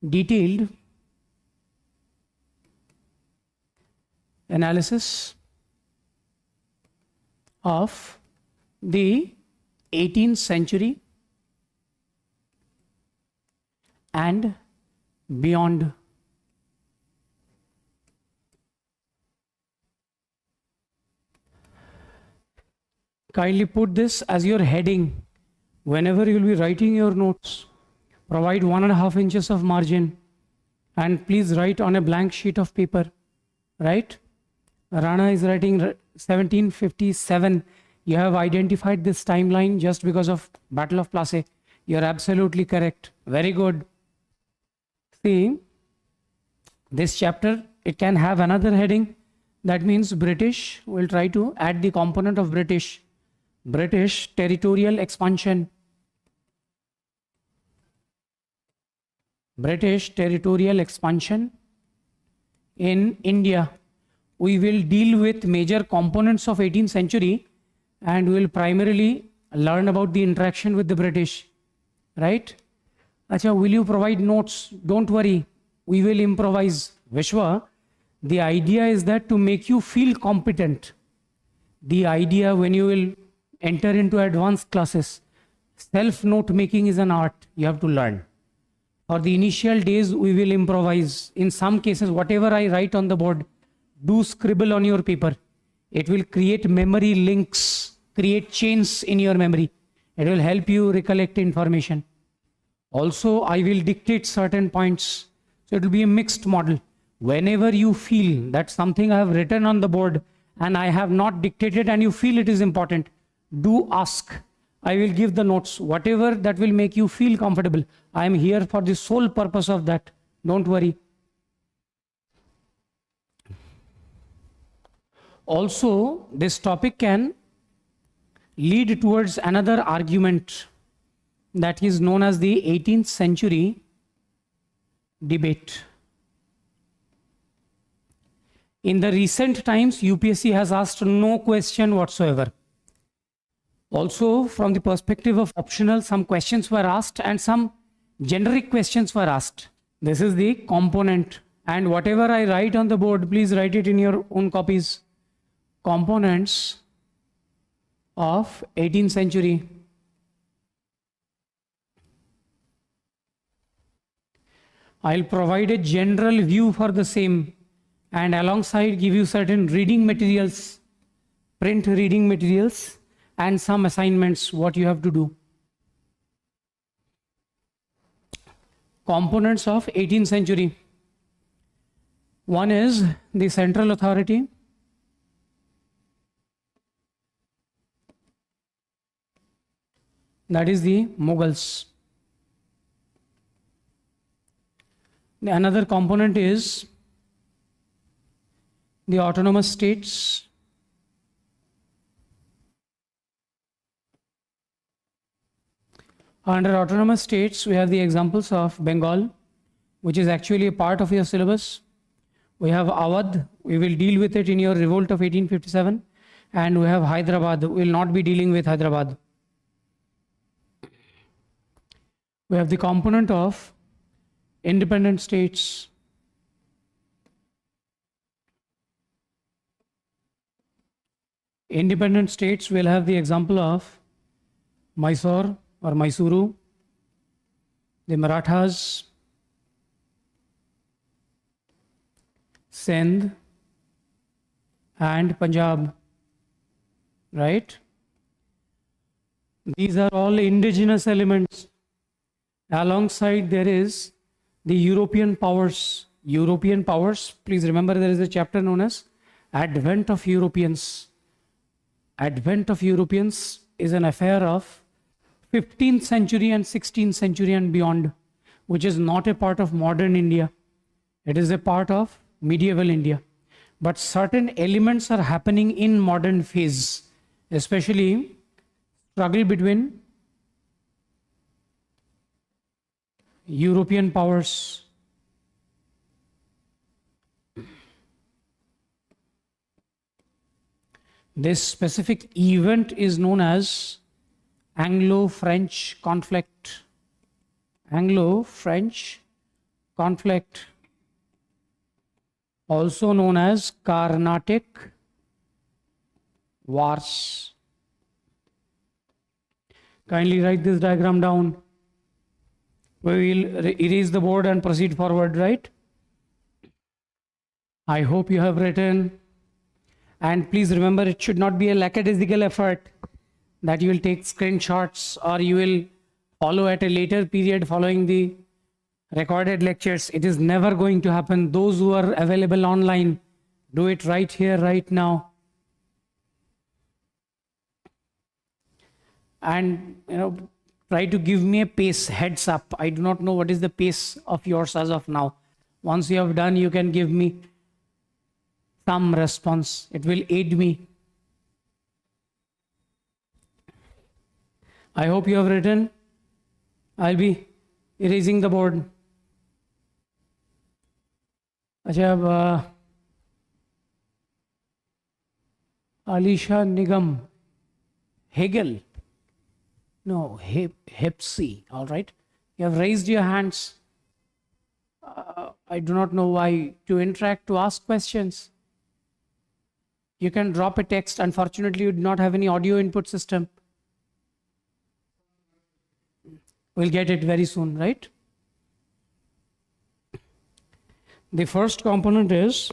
detailed analysis of the 18th century and beyond. Kindly put this as your heading whenever you will be writing your notes. Provide 1.5 inches of margin and please write on a blank sheet of paper. Right? Rana is writing 1757. You have identified this timeline just because of Battle of Plassey. You are absolutely correct. Very good. See, this chapter, it can have another heading. That means British. We'll try to add the component of British. British territorial expansion. British territorial expansion in India. We will deal with major components of 18th century and we will primarily learn about the interaction with the British. Right? Acha, will you provide notes? Don't worry. We will improvise. Vishwa, the idea is that to make you feel competent. The idea when you will enter into advanced classes, self-note making is an art you have to learn. For the initial days, we will improvise. In some cases, whatever I write on the board, do scribble on your paper. It will create memory links, create chains in your memory. It will help you recollect information. Also, I will dictate certain points. So it will be a mixed model. Whenever you feel that something I have written on the board and I have not dictated and you feel it is important, do ask. I will give the notes, whatever that will make you feel comfortable. I am here for the sole purpose of that. Don't worry. Also, this topic can lead towards another argument that is known as the 18th century debate. In the recent times, UPSC has asked no question whatsoever. Also, from the perspective of optional, some questions were asked and some generic questions were asked. This is the component, and whatever I write on the board, please write it in your own copies. Components of 18th century. I'll provide a general view for the same and alongside give you certain reading materials, print reading materials, and some assignments, what you have to do. Components of 18th century. One is the central authority. That is the Mughals. The another component is the autonomous states. Under autonomous states, we have the examples of Bengal, which is actually a part of your syllabus. We have Awadh, we will deal with it in your revolt of 1857. And we have Hyderabad, we will not be dealing with Hyderabad. We have the component of independent states. Independent states will have the example of Mysore or Mysuru, the Marathas, Sindh, and Punjab, right? These are all indigenous elements. Alongside there is the European powers. European powers, please remember there is a chapter known as Advent of Europeans. Advent of Europeans is an affair of 15th century and 16th century and beyond, which is not a part of modern India. It is a part of medieval India. But certain elements are happening in modern phase, especially struggle between European powers. This specific event is known as Anglo-French conflict. Anglo-French conflict, also known as Carnatic Wars. Kindly write this diagram down. We will erase the board and proceed forward, right? I hope you have written. And please remember, it should not be a lackadaisical effort that you will take screenshots or you will follow at a later period following the recorded lectures. It is never going to happen. Those who are available online, do it right here, right now. And try to give me a pace, heads up. I do not know what is the pace of yours as of now. Once you have done, you can give me some response. It will aid me. I hope you have written. I'll be erasing the board. अच्छा, Alisha Nigam, Hegel. No, Hepsi. All right. You have raised your hands. I do not know why. To interact, to ask questions. You can drop a text. Unfortunately, you do not have any audio input system. We'll get it very soon, right? The first component is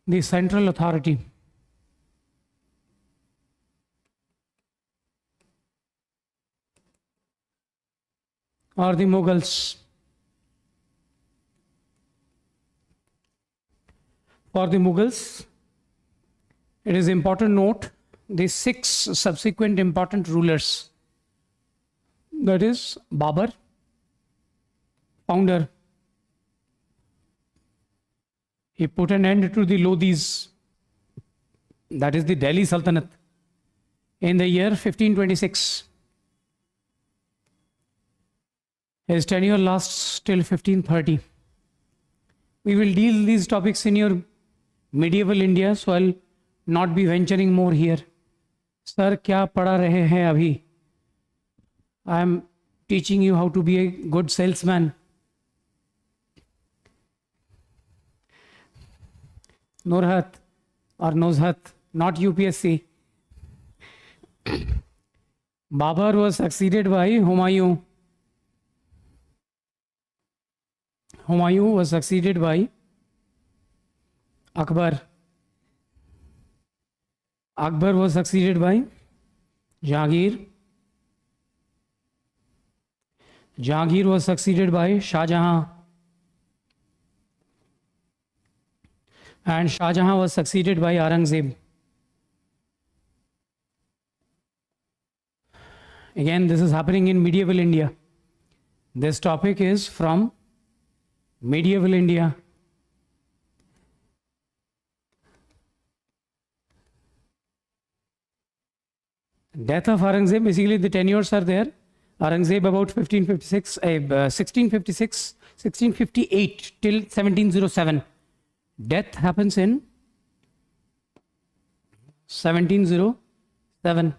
the central authority. Or the Mughals. For the Mughals, it is important note the 6 subsequent important rulers. That is Babur, founder. He put an end to the Lodhis, that is the Delhi Sultanate, in the year 1526. His tenure lasts till 1530. We will deal these topics in your medieval India, so I'll not be venturing more here. Sir, क्या पढ़ा रहे हैं अभी? I am teaching you how to be a good salesman. Nurhat or Nozhat, not UPSC. Babur was succeeded by Humayun. Humayun was succeeded by Akbar. Akbar was succeeded by Jahangir. Jahangir was succeeded by Shah Jahan. And Shah Jahan was succeeded by Aurangzeb. Again, this is happening in medieval India. This topic is from medieval India. Death of Aurangzeb, basically the tenures are there. Aurangzeb about 1658 till 1707. Death happens in 1707.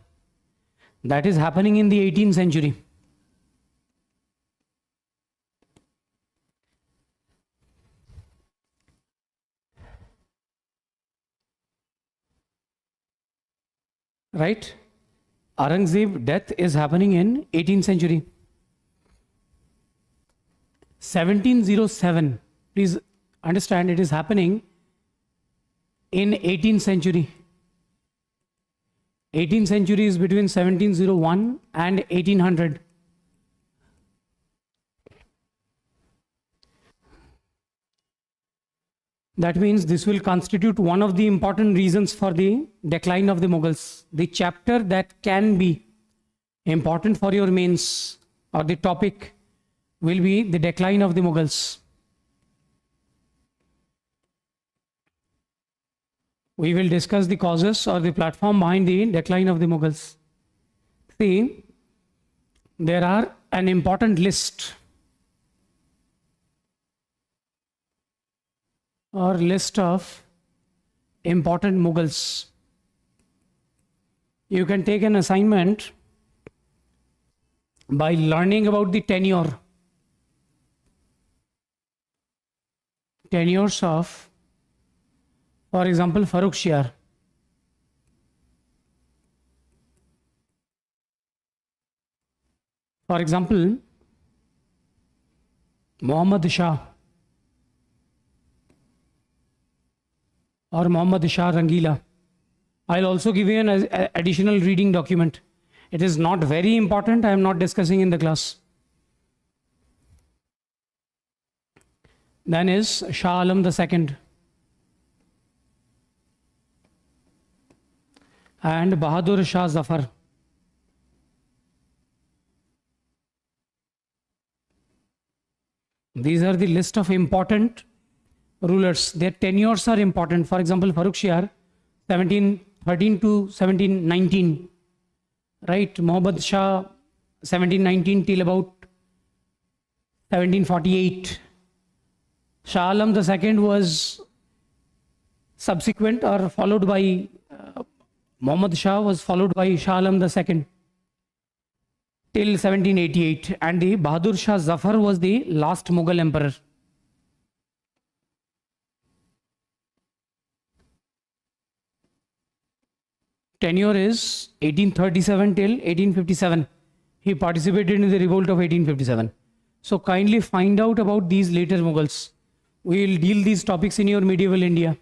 That is happening in the 18th century. Right? Aurangzeb death is happening in 18th century. 1707. Please understand, it is happening in 18th century. 18th century is between 1701 and 1800. That means this will constitute one of the important reasons for the decline of the Mughals. The chapter that can be important for your mains or the topic will be the decline of the Mughals. We will discuss the causes or the platform behind the decline of the Mughals. See, there are an important list or list of important Mughals. You can take an assignment by learning about the tenures of, for example, Farrukh Shiar. For example, Muhammad Shah or Muhammad Shah Rangila. I'll also give you an additional reading document. It is not very important. I am not discussing in the class. Then is Shah Alam II and Bahadur Shah Zafar. These are the list of important rulers. Their tenures are important. For example, Farrukh Shiar, 1713 to 1719. Right? Muhammad Shah, 1719 till about 1748. Shah Alam II was subsequent or followed by Muhammad Shah was followed by Shah Alam II till 1788, and the Bahadur Shah Zafar was the last Mughal emperor. Tenure is 1837 till 1857. He participated in the revolt of 1857. So kindly find out about these later Mughals. We will deal these topics in your medieval India.